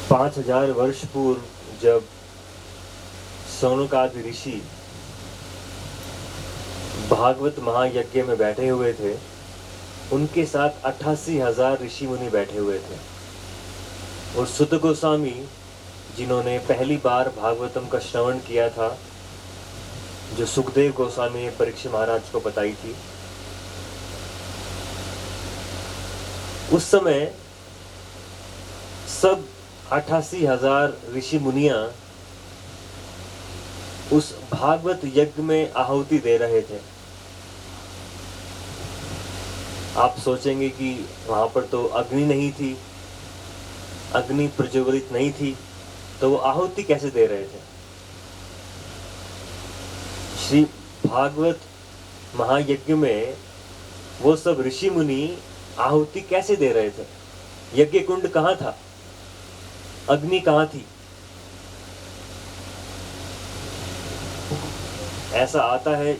5000 वर्ष पूर्व जब सौनकादि ऋषि भागवत महायज्ञ में बैठे हुए थे, उनके साथ 88,000 ऋषि मुनि बैठे हुए थे। और सुत गोस्वामी, जिन्होंने पहली बार भागवतम का श्रवण किया था, जो सुखदेव गोस्वामी ने परीक्षित महाराज को बताई थी, उस समय सब 88,000 ऋषि मुनियां उस भागवत यज्ञ में आहुति दे रहे थे। आप सोचेंगे कि वहां पर तो अग्नि नहीं थी, अग्नि प्रज्वलित नहीं थी, तो वो आहुति कैसे दे रहे थे? श्री भागवत महायज्ञ में वो सब ऋषि मुनि आहुति कैसे दे रहे थे? यज्ञ कुंड कहाँ था? अग्नि कहाँ थी? ऐसा आता है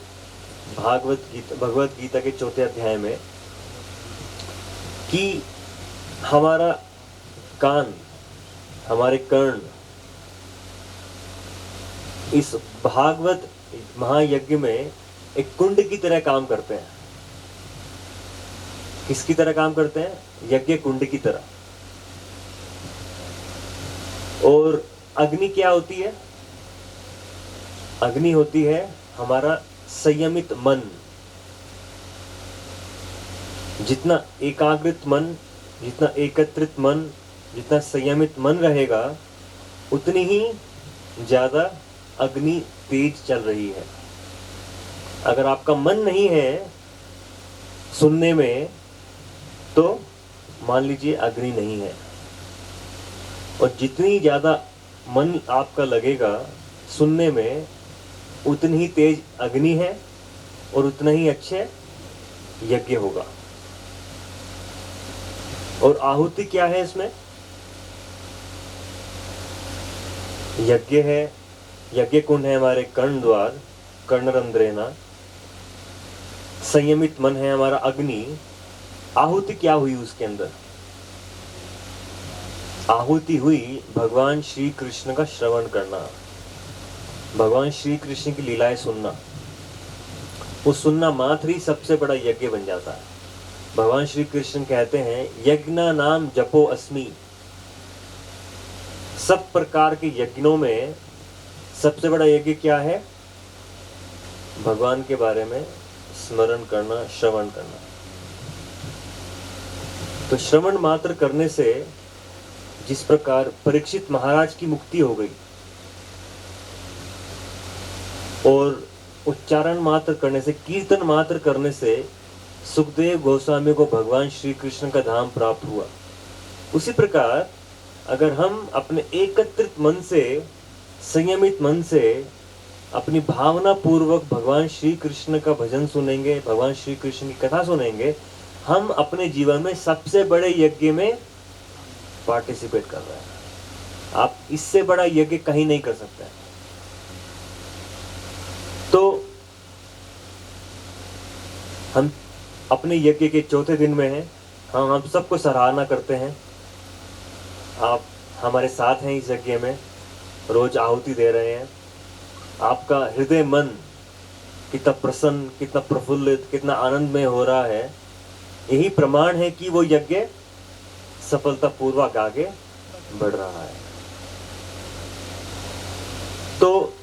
भगवत गीता के 4थे अध्याय में कि हमारा कान, हमारे कर्ण इस भागवत महायज्ञ में एक कुंड की तरह काम करते हैं। किसकी तरह काम करते हैं? यज्ञ कुंड की तरह। और अग्नि क्या होती है? अग्नि होती है हमारा संयमित मन। जितना एकाग्रित मन, जितना एकत्रित मन, जितना संयमित मन रहेगा, उतनी ही ज्यादा अग्नि तेज चल रही है। अगर आपका मन नहीं है सुनने में, तो मान लीजिए अग्नि नहीं है। और जितनी ज्यादा मन आपका लगेगा सुनने में, उतनी ही तेज अग्नि है और उतना ही अच्छे यज्ञ होगा। और आहुति क्या है इसमें? यज्ञ है, यज्ञ कुंड है हमारे कर्ण द्वार, कर्णरंध्रेना। संयमित मन है हमारा अग्नि। आहुति क्या हुई उसके अंदर? आहुति हुई भगवान श्री कृष्ण का श्रवण करना, भगवान श्री कृष्ण की लीलाएं सुनना। वो सुनना मात्र ही सबसे बड़ा यज्ञ बन जाता है। भगवान श्री कृष्ण कहते हैं, यज्ञा नाम जपो अस्मि। सब प्रकार के यज्ञों में सबसे बड़ा यज्ञ क्या है? भगवान के बारे में स्मरण करना, श्रवण करना। तो श्रवण मात्र करने से जिस प्रकार परीक्षित महाराज की मुक्ति हो गई, और उच्चारण मात्र करने से, कीर्तन मात्र करने से सुखदेव गोस्वामी को भगवान श्री कृष्ण का धाम प्राप्त हुआ, उसी प्रकार अगर हम अपने एकत्रित मन से, संयमित मन से, अपनी भावना पूर्वक भगवान श्री कृष्ण का भजन सुनेंगे, भगवान श्री कृष्ण की कथा सुनेंगे, हम अपने जीवन में सबसे बड़े यज्ञ में पार्टिसिपेट कर रहे हैं। आप इससे बड़ा यज्ञ कहीं नहीं कर सकते। तो हम अपने यज्ञ के 4थे दिन में हैं। हम सबको सराहना करते हैं। आप हमारे साथ हैं इस यज्ञ में, रोज आहुति दे रहे हैं। आपका हृदय मन कितना प्रसन्न, कितना प्रफुल्लित, कितना आनंदमय हो रहा है, यही प्रमाण है कि वो यज्ञ सफलतापूर्वक आगे बढ़ रहा है। तो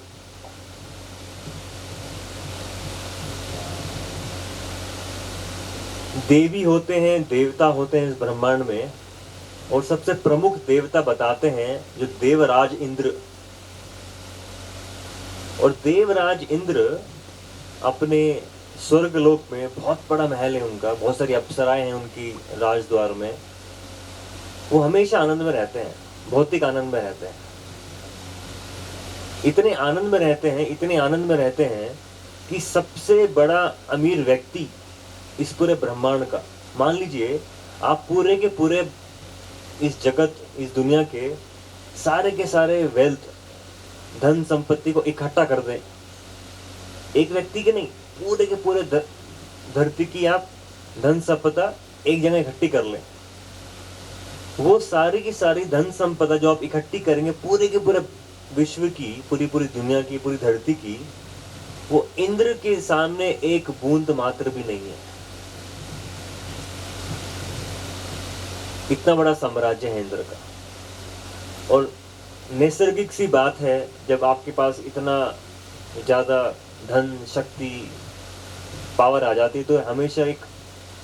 देवी होते हैं, देवता होते हैं इस ब्रह्मांड में, और सबसे प्रमुख देवता बताते हैं जो देवराज इंद्र। और देवराज इंद्र अपने स्वर्ग लोक में, बहुत बड़ा महल है उनका, बहुत सारी अप्सराएं हैं उनकी राजद्वार में। वो हमेशा आनंद में रहते हैं, भौतिक आनंद में रहते हैं। इतने आनंद में रहते हैं, इतने आनंद में रहते हैं कि सबसे बड़ा अमीर व्यक्ति इस पूरे ब्रह्मांड का, मान लीजिए आप पूरे के पूरे इस जगत, इस दुनिया के सारे वेल्थ, धन संपत्ति को इकट्ठा कर दें, एक व्यक्ति के नहीं, पूरे के पूरे धरती की आप धन संपदा एक जगह इकट्ठी कर लें, वो सारी की सारी धन संपदा जो आप इकट्ठी करेंगे पूरे के पूरे विश्व की, पूरी पूरी दुनिया की, पूरी धरती की, वो इंद्र के सामने एक बूंद मात्र भी नहीं है। इतना बड़ा साम्राज्य है इंद्र का। और नैसर्गिक सी बात है, जब आपके पास इतना ज्यादा धन, शक्ति, पावर आ जाती है तो हमेशा एक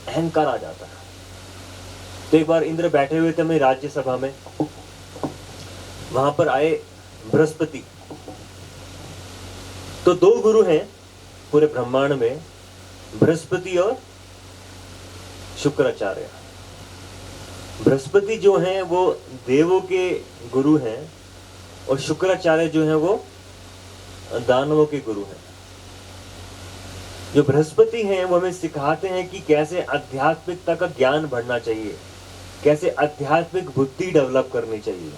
अहंकार आ जाता है। तो एक बार इंद्र बैठे हुए थे अपनी राज्यसभा में, वहां पर आए बृहस्पति। तो दो गुरु हैं पूरे ब्रह्मांड में, बृहस्पति और शुक्राचार्य। बृहस्पति जो हैं वो देवों के गुरु हैं और शुक्राचार्य जो हैं वो दानवों के गुरु हैं। जो बृहस्पति हैं वो हमें सिखाते हैं कि कैसे आध्यात्मिकता का ज्ञान बढ़ना चाहिए, कैसे आध्यात्मिक बुद्धि डेवलप करनी चाहिए।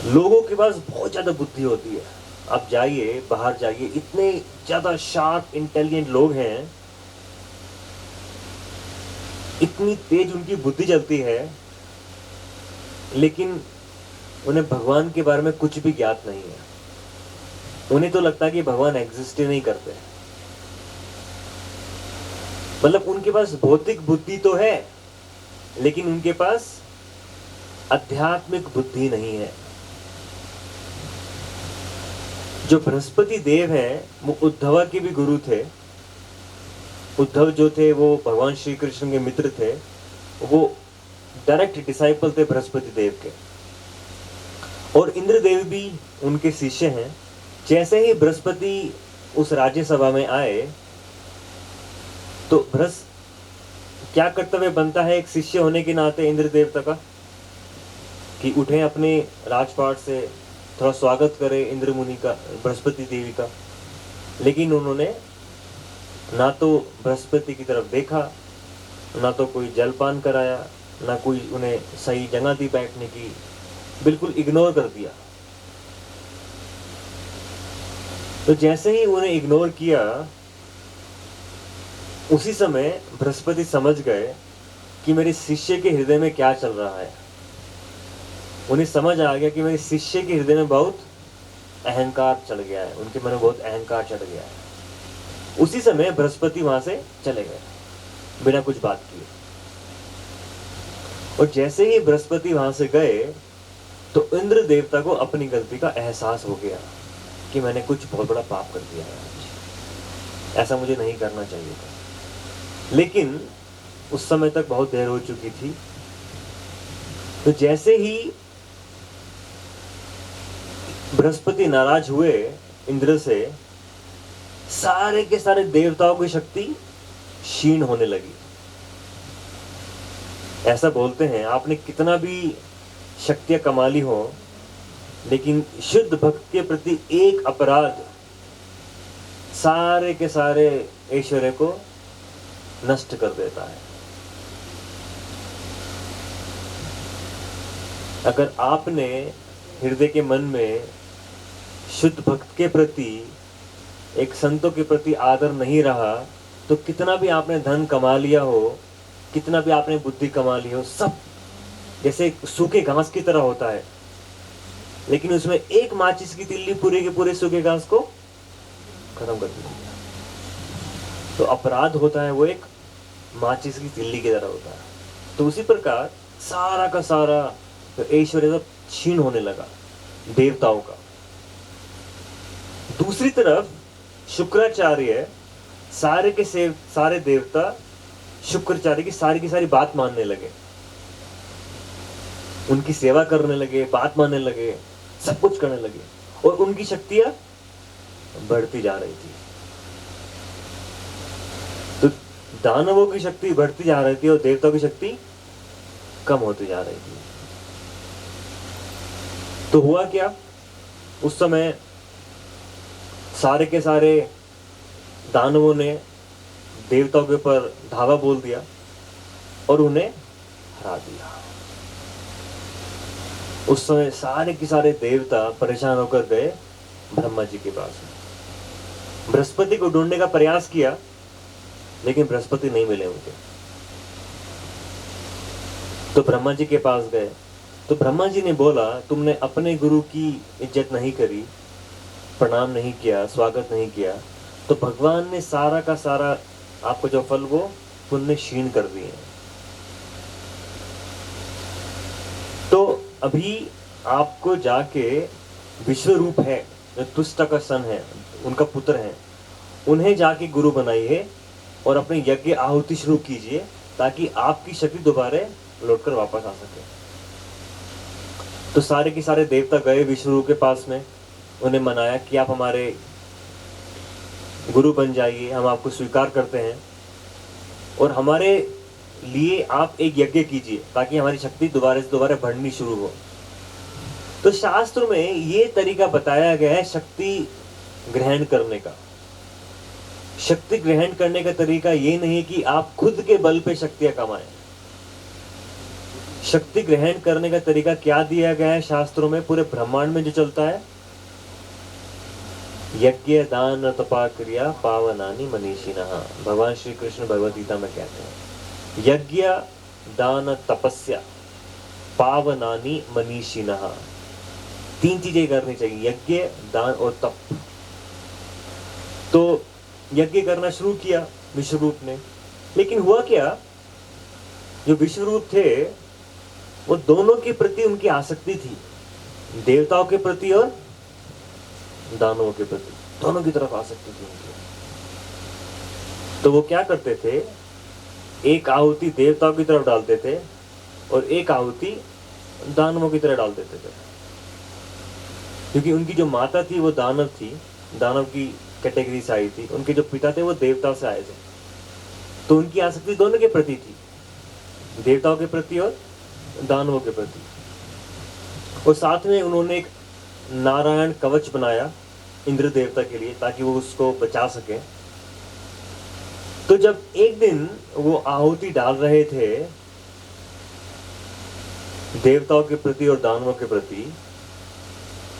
लोगों के पास बहुत ज्यादा बुद्धि होती है। आप जाइए, बाहर जाइए, इतने ज्यादा शार्प इंटेलिजेंट लोग हैं, इतनी तेज उनकी बुद्धि चलती है, लेकिन उन्हें भगवान के बारे में कुछ भी ज्ञात नहीं है। उन्हें तो लगता है कि भगवान एग्जिस्ट ही नहीं करते। मतलब उनके पास भौतिक बुद्धि तो है, लेकिन उनके पास आध्यात्मिक बुद्धि नहीं है। जो बृहस्पति देव हैं वो उद्धव के भी गुरु थे। उद्धव जो थे वो भगवान श्री कृष्ण के मित्र थे, वो डायरेक्ट डिसाइपल थे बृहस्पति देव के। और इंद्रदेव भी उनके शिष्य हैं। जैसे ही बृहस्पति उस राज्यसभा में आए तो क्या कर्तव्य बनता है एक शिष्य होने के नाते इंद्र देवता का, कि उठे अपने राजपाट से, थोड़ा स्वागत करे इंद्र मुनि का, बृहस्पति देवी का। लेकिन उन्होंने ना तो बृहस्पति की तरफ देखा, ना तो कोई जलपान कराया, ना कोई उन्हें सही जगह दी बैठने की, बिल्कुल इग्नोर कर दिया। तो जैसे ही उन्हें इग्नोर किया, उसी समय बृहस्पति समझ गए कि मेरे शिष्य के हृदय में क्या चल रहा है। उन्हें समझ आ गया कि मेरे शिष्य के हृदय में बहुत अहंकार चढ़ गया है, उनके मन में बहुत अहंकार चढ़ गया है। उसी समय बृहस्पति वहां से चले गए बिना कुछ बात किए। और जैसे ही बृहस्पति वहां से गए तो इंद्र देवता को अपनी गलती का एहसास हो गया कि मैंने कुछ बहुत बड़ा पाप कर दिया है आज, ऐसा मुझे नहीं करना चाहिए था। लेकिन उस समय तक बहुत देर हो चुकी थी। तो जैसे ही बृहस्पति नाराज हुए इंद्र से, सारे के सारे देवताओं की शक्ति क्षीण होने लगी। ऐसा बोलते हैं, आपने कितना भी शक्तियां कमा ली हो, लेकिन शुद्ध भक्त के प्रति एक अपराध सारे के सारे ऐश्वर्य को नष्ट कर देता है। अगर आपने हृदय के मन में शुद्ध भक्त के प्रति, एक संतों के प्रति आदर नहीं रहा, तो कितना भी आपने धन कमा लिया हो, कितना भी आपने बुद्धि कमा ली हो, सब जैसे सूखे घास की तरह होता है। लेकिन उसमें एक माचिस की तिल्ली पूरे के पूरे सूखे घास को खत्म कर देती है। तो अपराध होता है वो एक माचिस की तिल्ली की तरह होता है। तो उसी प्रकार सारा का सारा ऐश्वर्य सब क्षीण होने लगा देवताओं का। दूसरी तरफ शुक्राचार्य, सारे के सारे देवता शुक्राचार्य की सारी बात मानने लगे, उनकी सेवा करने लगे, बात मानने लगे, सब कुछ करने लगे, और उनकी शक्तियां बढ़ती जा रही थी। तो दानवों की शक्ति बढ़ती जा रही थी और देवताओं की शक्ति कम होती जा रही थी। तो हुआ क्या, उस समय सारे के सारे दानवों ने देवताओं के ऊपर धावा बोल दिया और उन्हें हरा दिया। उस समय सारे के सारे देवता परेशान होकर गए ब्रह्मा जी के पास। बृहस्पति को ढूंढने का प्रयास किया, लेकिन बृहस्पति नहीं मिले उनके। तो ब्रह्मा जी के पास गए। तो ब्रह्मा जी ने बोला, तुमने अपने गुरु की इज्जत नहीं करी, प्रणाम नहीं किया, स्वागत नहीं किया, तो भगवान ने सारा का सारा आपको जो फल वो पुण्य क्षीण कर दिए। तो अभी आपको जाके विश्वरूप है, जो तुष्टा का सन है, उनका पुत्र है, उन्हें जाके गुरु बनाइए और अपने यज्ञ आहुति शुरू कीजिए, ताकि आपकी शक्ति दोबारा लौटकर वापस आ सके। तो सारे के सारे देवता गए विश्वरूप के पास में, उन्हें मनाया कि आप हमारे गुरु बन जाइए, हम आपको स्वीकार करते हैं, और हमारे लिए आप एक यज्ञ कीजिए ताकि हमारी शक्ति दोबारा से दोबारा बढ़नी शुरू हो। तो शास्त्र में ये तरीका बताया गया है शक्ति ग्रहण करने का। शक्ति ग्रहण करने का तरीका ये नहीं कि आप खुद के बल पे शक्तियां कमाएं। शक्ति ग्रहण करने का तरीका क्या दिया गया है शास्त्रों में, पूरे ब्रह्मांड में जो चलता है, यज्ञ दान तपा क्रिया पावनानि मनीषिणः। भगवान श्री कृष्ण भगवद गीता में कहते हैं, यज्ञ दान तपस्या पावनानि मनीषिणः। 3 चीजें करनी चाहिए, यज्ञ दान और तप। तो यज्ञ करना शुरू किया विश्वरूप ने, लेकिन हुआ क्या, जो विश्वरूप थे वो दोनों के प्रति उनकी आसक्ति थी, देवताओं के प्रति और दानवों के प्रति, दोनों की तरफ आसक्ति थी उनकी। तो वो क्या करते थे, एक आहुति देवताओं की तरफ डालते थे और एक आहुति दानवों की तरफ डाल देते थे, क्योंकि उनकी जो माता थी वो दानव थी, दानव की कैटेगरी से आई थी, उनके जो पिता थे वो देवता से आए थे। तो उनकी आसक्ति दोनों के प्रति थी, देवताओं के प्रति और दानवों के प्रति। और साथ में उन्होंने एक नारायण कवच बनाया इंद्र देवता के लिए, ताकि वो उसको बचा सके। तो जब एक दिन वो आहुति डाल रहे थे देवताओं के प्रति और दानवों के प्रति,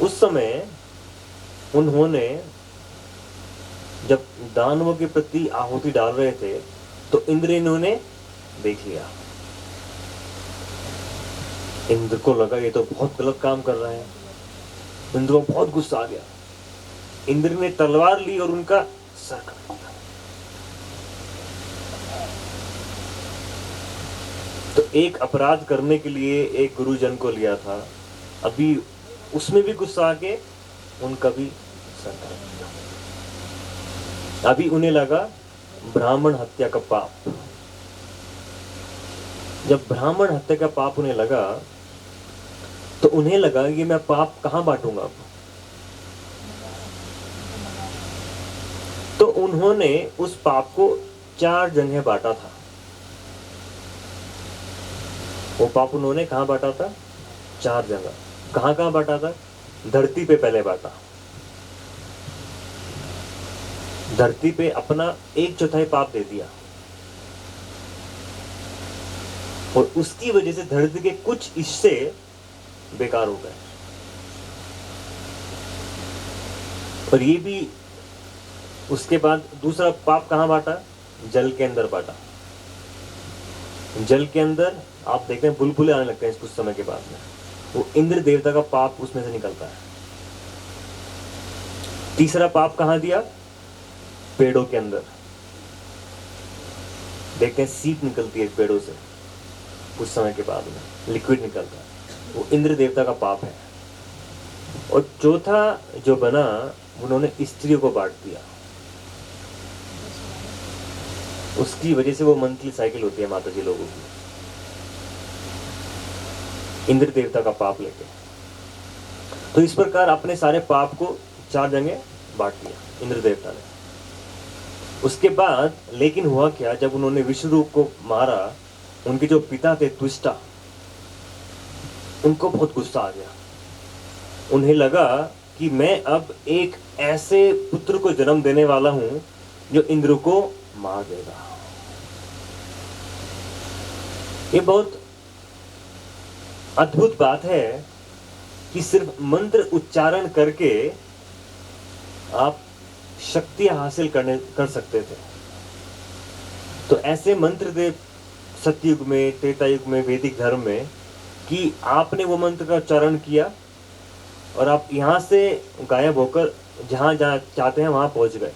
उस समय उन्होंने जब दानवों के प्रति आहुति डाल रहे थे तो इंद्र इन्होंने देख लिया। इंद्र को लगा ये तो बहुत गलत काम कर रहा है, इंद्र को बहुत गुस्सा आ गया। इंद्र ने तलवार ली और उनका सर काट दिया। तो एक अपराध करने के लिए एक गुरुजन को लिया था, अभी उसमें भी गुस्सा आके उनका भी सर काट दिया। अभी उन्हें लगा ब्राह्मण हत्या का पाप। जब ब्राह्मण हत्या का पाप उन्हें लगा तो उन्हें लगा कि मैं पाप कहां बांटूंगा अब। तो उन्होंने उस पाप को 4 जगह बांटा था। वो पाप उन्होंने कहां बांटा था? 4 जगह। कहां कहां बांटा था? धरती पे पहले बांटा। धरती पे अपना 1/4 पाप दे दिया, और उसकी वजह से धरती के कुछ हिस्से बेकार हो गए। और ये भी उसके बाद दूसरा पाप कहां बांटा? जल के अंदर बांटा। जल के अंदर आप देखते हैं बुलबुले आने लगते हैं कुछ समय के बाद में, वो इंद्र देवता का पाप उसमें से निकलता है। तीसरा पाप कहां दिया? पेड़ों के अंदर। देखते हैं सीप निकलती है पेड़ों से कुछ समय के बाद में, लिक्विड निकलता है, वो इंद्र देवता का पाप है। और चौथा जो बना, उन्होंने स्त्रियों को बांट दिया। उसकी वजह से वो मंथली साइकिल होती है माता जी लोगों की, इंद्र देवता का पाप लेके। तो इस प्रकार अपने सारे पाप को 4 जगह बांट दिया इंद्र देवता ने। उसके बाद लेकिन हुआ क्या, जब उन्होंने विश्वरूप को मारा, उनके जो पिता थे त्विष्टा, उनको बहुत गुस्सा आ गया। उन्हें लगा कि मैं अब एक ऐसे पुत्र को जन्म देने वाला हूं जो इंद्र को मार देगा। ये बहुत अद्भुत बात है कि सिर्फ मंत्र उच्चारण करके आप शक्तियां हासिल कर सकते थे। तो ऐसे मंत्र थे सतयुग में, त्रेता युग में, वैदिक धर्म में, कि आपने वो मंत्र का उच्चारण किया और आप यहाँ से गायब होकर जहाँ जहाँ चाहते हैं वहाँ पहुँच गए।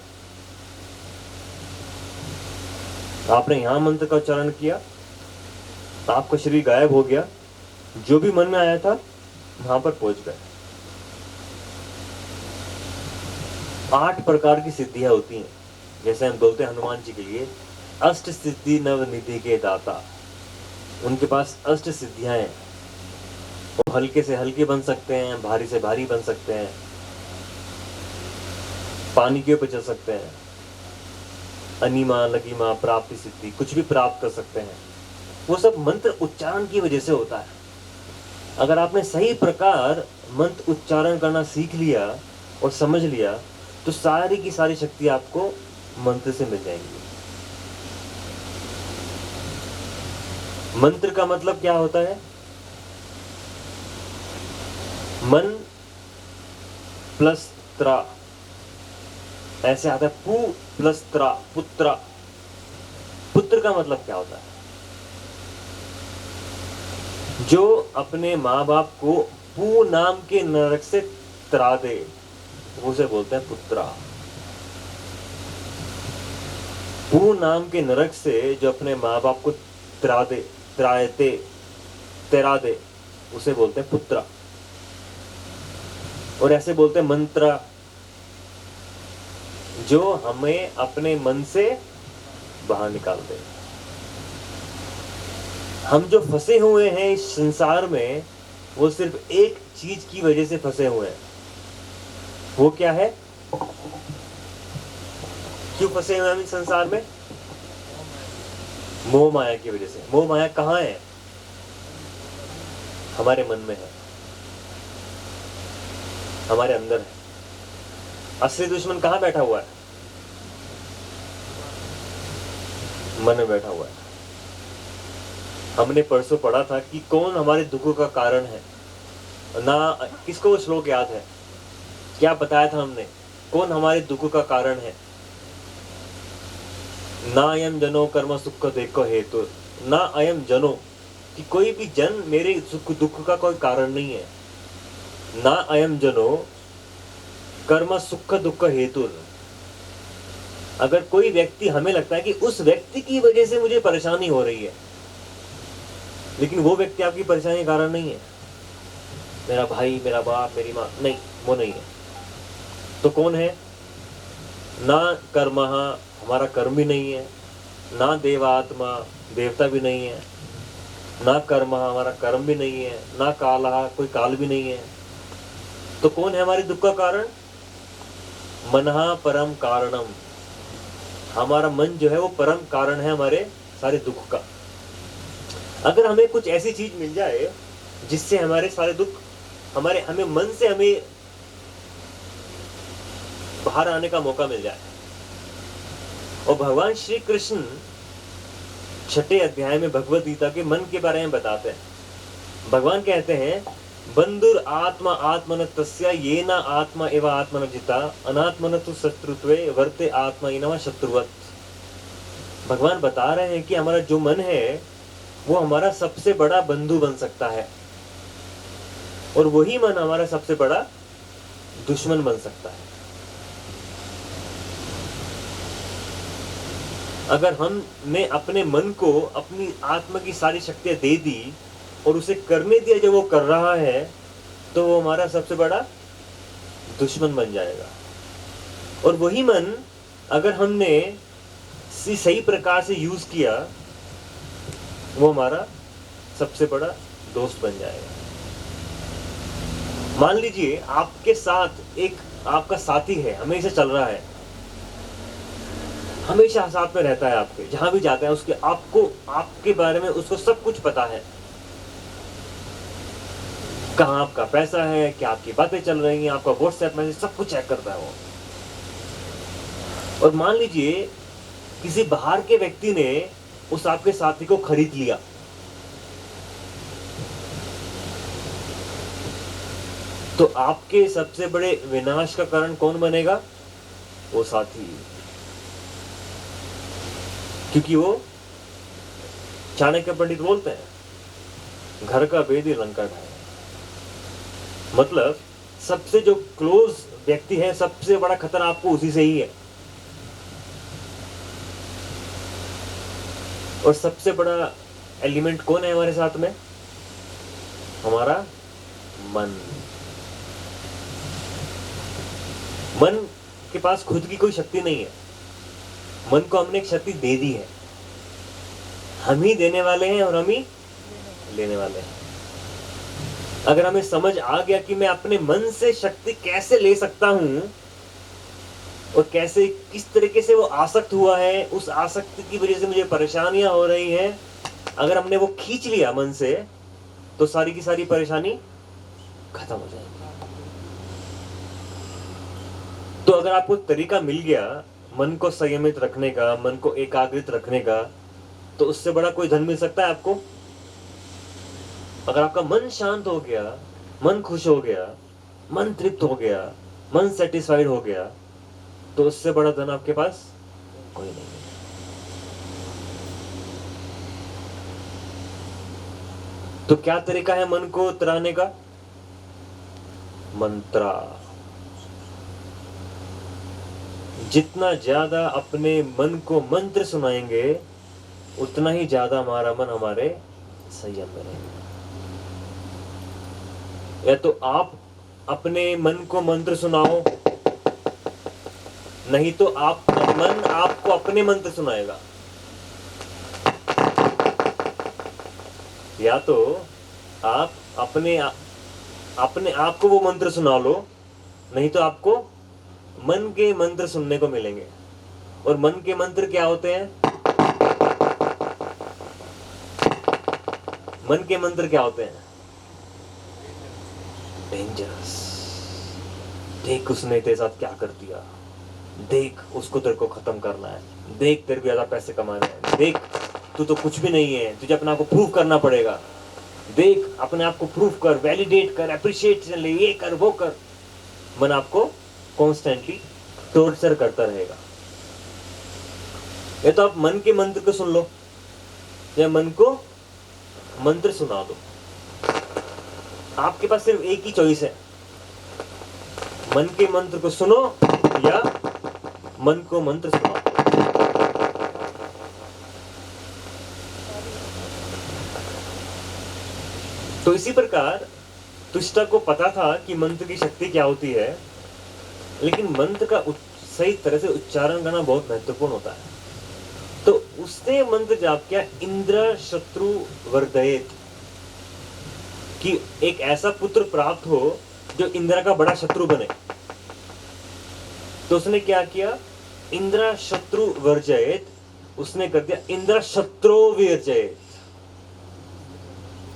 आपने यहाँ मंत्र का उच्चारण किया, आपका शरीर गायब हो गया, जो भी मन में आया था वहाँ पर पहुँच गए। 8 प्रकार की सिद्धियाँ होती हैं, जैसे हम बोलते हैं हनुमान जी के लिए अष्ट सिद्धि नव निधि के दाता। उनके पास अष्ट सिद्धियां हैं। वो हल्के से हल्के बन सकते हैं, भारी से भारी बन सकते हैं, पानी के ऊपर चल सकते हैं, अनिमा लगिमा प्राप्ति सिद्धि, कुछ भी प्राप्त कर सकते हैं। वो सब मंत्र उच्चारण की वजह से होता है। अगर आपने सही प्रकार मंत्र उच्चारण करना सीख लिया और समझ लिया तो सारी की सारी शक्ति आपको मंत्र से मिल जाएंगी। मंत्र का मतलब क्या होता है? मन प्लस त्रा, ऐसे आता है पू प्लस त्रा, पुत्रा। पुत्र का मतलब क्या होता है? जो अपने माँ बाप को पू नाम के नरक से त्रा दे, उसे बोलते हैं पुत्रा। पू नाम के नरक से जो अपने माँ बाप को त्रा दे, तेरा दे, उसे बोलते हैं पुत्रा। और ऐसे बोलते हैं मंत्रा, जो हमें अपने मन से बाहर निकाल दे। हम जो फंसे हुए हैं इस संसार में, वो सिर्फ एक चीज की वजह से फंसे हुए हैं। वो क्या है? क्यों फंसे हुए हम इस संसार में? मोह माया की वजह से। मोह माया कहाँ है? हमारे मन में है, हमारे अंदर है। असली दुश्मन कहाँ बैठा हुआ है? मन में बैठा हुआ है। हमने परसों पढ़ा था कि कौन हमारे दुखों का कारण है ना। किसको वो श्लोक याद है? क्या बताया था हमने? कौन हमारे दुखों का कारण है? ना अयम जनो कर्म सुख देखो हेतु। ना अयम जनो, कि कोई भी जन मेरे सुख दुख का कोई कारण नहीं है। ना अयम जनो कर्म सुख दुख हेतु। अगर कोई व्यक्ति, हमें लगता है कि उस व्यक्ति की वजह से मुझे परेशानी हो रही है, लेकिन वो व्यक्ति आपकी परेशानी का कारण नहीं है। मेरा भाई, मेरा बाप, मेरी माँ, नहीं, वो नहीं है। तो कौन है? ना कर्म, हमारा कर्म भी नहीं है। ना देवात्मा, देवता भी नहीं है। ना कर्म, हमारा कर्म भी नहीं है। ना काल, कोई काल भी नहीं है। तो कौन है हमारे दुख का कारण? मनहा परम कारणम। हमारा मन जो है वो परम कारण है हमारे सारे दुख का। अगर हमें कुछ ऐसी चीज मिल जाए जिससे हमारे सारे दुख, हमें मन से हमें बाहर आने का मौका मिल जाए। और भगवान श्री कृष्ण 6 अध्याय में भगवद गीता के मन के बारे में बताते हैं। भगवान कहते हैं, बंधुर आत्मा आत्मन तस्या ये ना आत्मा एवं आत्मन जिता अनात्मन तो शत्रुत्वे वर्ते आत्मा इनवा शत्रुवत। भगवान बता रहे हैं कि हमारा जो मन है वो हमारा सबसे बड़ा बंधु बन सकता है, और वही मन हमारा सबसे बड़ा दुश्मन बन सकता है। अगर हमने अपने मन को अपनी आत्मा की सारी शक्तियां दे दी और उसे करने दिया जो वो कर रहा है, तो वो हमारा सबसे बड़ा दुश्मन बन जाएगा। और वही मन अगर हमने सही प्रकार से यूज किया, वो हमारा सबसे बड़ा दोस्त बन जाएगा। मान लीजिए आपके साथ एक आपका साथी है, हमेशा चल रहा है, हमेशा साथ में रहता है आपके, जहां भी जाता है उसके, आपको आपके बारे में उसको सब कुछ पता है। कहाँ आपका पैसा है, क्या आपकी बातें चल रही हैं, आपका व्हाट्सएप मैसेज, सब कुछ चेक करता है वो। और मान लीजिए किसी बाहर के व्यक्ति ने उस आपके साथी को खरीद लिया, तो आपके सबसे बड़े विनाश का कारण कौन बनेगा? वो साथी। क्योंकि वो चाणक्य पंडित बोलते हैं घर का भेद ही लंका ढाए। मतलब सबसे जो क्लोज व्यक्ति है, सबसे बड़ा खतरा आपको उसी से ही है। और सबसे बड़ा एलिमेंट कौन है हमारे साथ में? हमारा मन। मन के पास खुद की कोई शक्ति नहीं है। मन को हमने एक शक्ति दे दी है। हम ही देने वाले हैं और हम ही लेने वाले हैं। अगर हमें समझ आ गया कि मैं अपने मन से शक्ति कैसे ले सकता हूं और कैसे, किस तरीके से वो आसक्त हुआ है, उस आसक्ति की वजह से मुझे परेशानियां हो रही हैं, अगर हमने वो खींच लिया मन से, तो सारी की सारी परेशानी खत्म हो जाएगी। तो अगर आपको तरीका मिल गया मन को संयमित रखने का, मन को एकाग्रित रखने का, तो उससे बड़ा कोई धन मिल सकता है आपको? अगर आपका मन शांत हो गया, मन खुश हो गया, मन तृप्त हो गया, मन सेटिस्फाइड हो गया, तो उससे बड़ा धन आपके पास कोई नहीं है। तो क्या तरीका है मन को तराने का? मंत्रा। जितना ज्यादा अपने मन को मंत्र सुनाएंगे, उतना ही ज्यादा हमारा मन हमारे संयम में रहेगा। या तो आप अपने मन को मंत्र सुनाओ, नहीं तो आपका मन आपको अपने मंत्र सुनाएगा। या तो आप अपने आप को वो मंत्र सुना लो, नहीं तो आपको मन के मंत्र सुनने को मिलेंगे। और मन के मंत्र क्या होते हैं? मन के मंत्र क्या होते हैं? डेंजरस। देख उसने तेरे साथ क्या कर दिया, देख उसको तेरे को खत्म करना है, देख तेरे को ज्यादा पैसे कमाने हैं, देख तू तो कुछ भी नहीं है, तुझे अपने आप को प्रूव करना पड़ेगा, देख अपने आप को प्रूव कर, वैलिडेट कर, अप्रिशिएट ले, ये कर वो कर। मन आपको कॉन्स्टेंटली टॉर्चर करता रहेगा। या तो आप मन के मंत्र को सुन लो, या मन को मंत्र सुना दो। आपके पास सिर्फ एक ही चॉइस है, मन के मंत्र को सुनो या मन को मंत्र सुनाओ। तो इसी प्रकार तुष्टा को पता था कि मंत्र की शक्ति क्या होती है, लेकिन मंत्र का सही तरह से उच्चारण करना बहुत महत्वपूर्ण होता है। तो उसने मंत्र जाप किया, इंद्र शत्रु वर्धयेत, कि एक ऐसा पुत्र प्राप्त हो जो इंद्र का बड़ा शत्रु बने। तो उसने क्या किया? इंद्र शत्रु वर्जयेत, उसने कर दिया इंद्र शत्रु विवर्जयेत,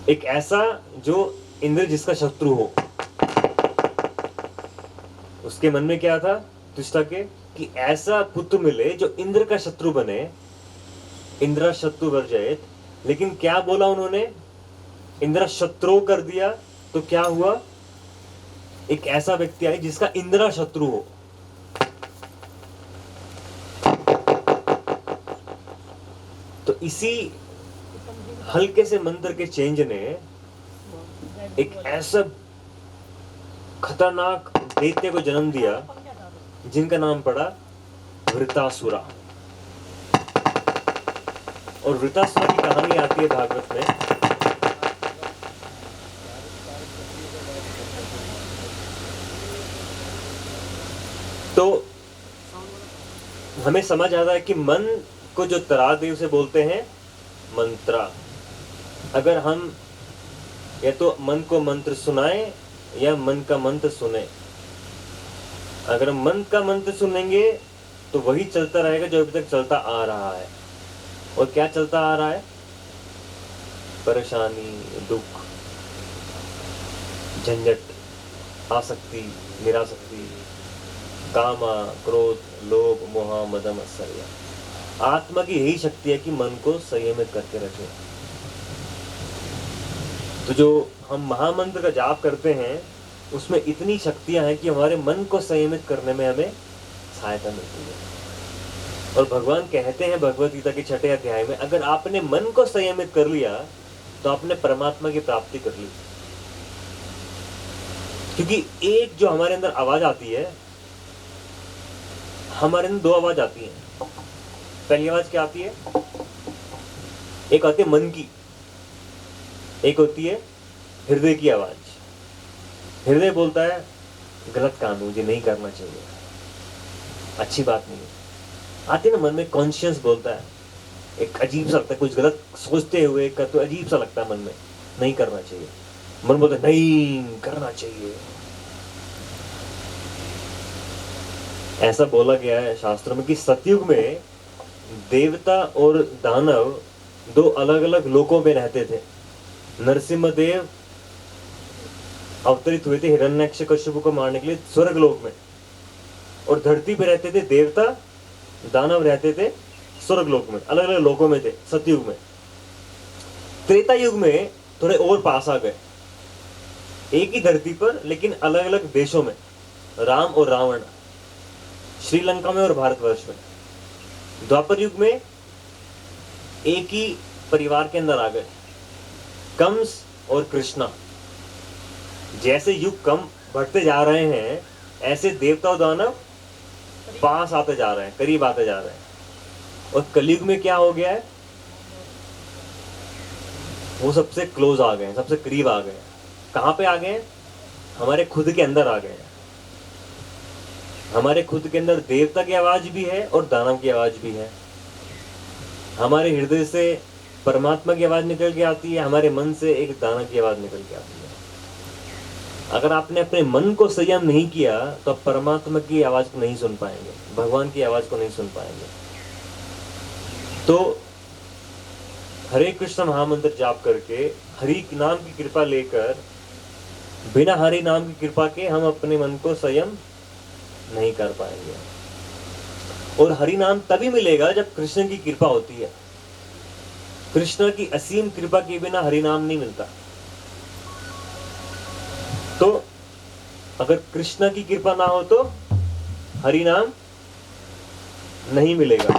एक ऐसा जो इंद्र जिसका शत्रु हो। उसके मन में क्या था तुष्टा के, कि ऐसा पुत्र मिले जो इंद्र का शत्रु बने, इंद्र शत्रु वर्जयेत। लेकिन क्या बोला उन्होंने? इंद्र शत्रु कर दिया, तो क्या हुआ? एक ऐसा व्यक्ति आए जिसका इंद्र शत्रु हो। तो इसी हल्के से मंत्र के चेंज ने एक ऐसा खतरनाक दैत्य को जन्म दिया जिनका नाम पड़ा वृतासुरा। और वृतासुरा की कहानी आती है भागवत में। तो हमें समझ आता है कि मन को जो तरा दे उसे बोलते हैं मंत्रा। अगर हम या तो मन को मंत्र सुनाए या मन का मंत्र सुने। अगर हम मन का मंत्र सुनेंगे तो वही चलता रहेगा जो अभी तक चलता आ रहा है। और क्या चलता आ रहा है? परेशानी, दुख, झंझट, आसक्ति, निरासक्ति, कामा, क्रोध, लोभ, मोह, मद, मत्सर्य। आत्मा की यही शक्ति है कि मन को संयमित करके रखे। तो जो हम महामंत्र का जाप करते हैं उसमें इतनी शक्तियां हैं कि हमारे मन को संयमित करने में हमें सहायता मिलती है। और भगवान कहते हैं भगवत गीता के 6 अध्याय में, अगर आपने मन को संयमित कर लिया तो आपने परमात्मा की प्राप्ति कर ली। क्योंकि एक जो हमारे अंदर आवाज आती है, हमारे अंदर 2 आवाज आती है। पहली आवाज क्या आती है? एक आती है मन की, एक होती है हृदय की आवाज। हृदय बोलता है गलत काम है, मुझे नहीं करना चाहिए, अच्छी बात नहीं है। आती है ना मन में कॉन्शियस बोलता है, एक अजीब सा लगता है, कुछ गलत सोचते हुए कर तो अजीब सा लगता है मन में, नहीं करना चाहिए। मन बोलता है नहीं करना चाहिए। ऐसा बोला गया है शास्त्रों में कि सतयुग में देवता और दानव 2 अलग अलग लोकों में रहते थे। नरसिम्हदेव अवतरित हुए थे हिरण्यकश्यप को मारने के लिए स्वर्ग लोक में, और धरती पे रहते थे देवता, दानव रहते थे स्वर्ग लोक में, अलग अलग लोकों में थे सतयुग में। त्रेता युग में थोड़े और पास आ गए, एक ही धरती पर लेकिन अलग अलग देशों में, राम और रावण, श्रीलंका में और भारतवर्ष में। द्वापर युग में एक ही परिवार के अंदर आ गए, कंस और कृष्णा। जैसे युग कम बढ़ते जा रहे हैं, ऐसे देवता और दानव पास आते जा रहे हैं, करीब आते जा रहे हैं। और कलयुग में क्या हो गया है? वो सबसे क्लोज आ गए, सबसे करीब आ गए। कहां पे आ गए? हमारे खुद के अंदर आ गए। हमारे खुद के अंदर देवता की आवाज भी है और दानव की आवाज भी है। हमारे हृदय से परमात्मा की आवाज निकल के आती है, हमारे मन से एक दानव की आवाज निकल के आती है। अगर आपने अपने मन को संयम नहीं किया तो आप परमात्मा की आवाज को नहीं सुन पाएंगे, भगवान की आवाज को नहीं सुन पाएंगे। तो हरे कृष्ण महामंत्र जाप करके, हरि नाम की कृपा लेकर, बिना हरि नाम की कृपा के हम अपने मन को संयम नहीं कर पाएंगे। और हरि नाम तभी मिलेगा जब कृष्ण की कृपा होती है। कृष्ण की असीम कृपा के बिना हरि नाम नहीं मिलता। तो अगर कृष्ण की कृपा ना हो तो हरि नाम नहीं मिलेगा।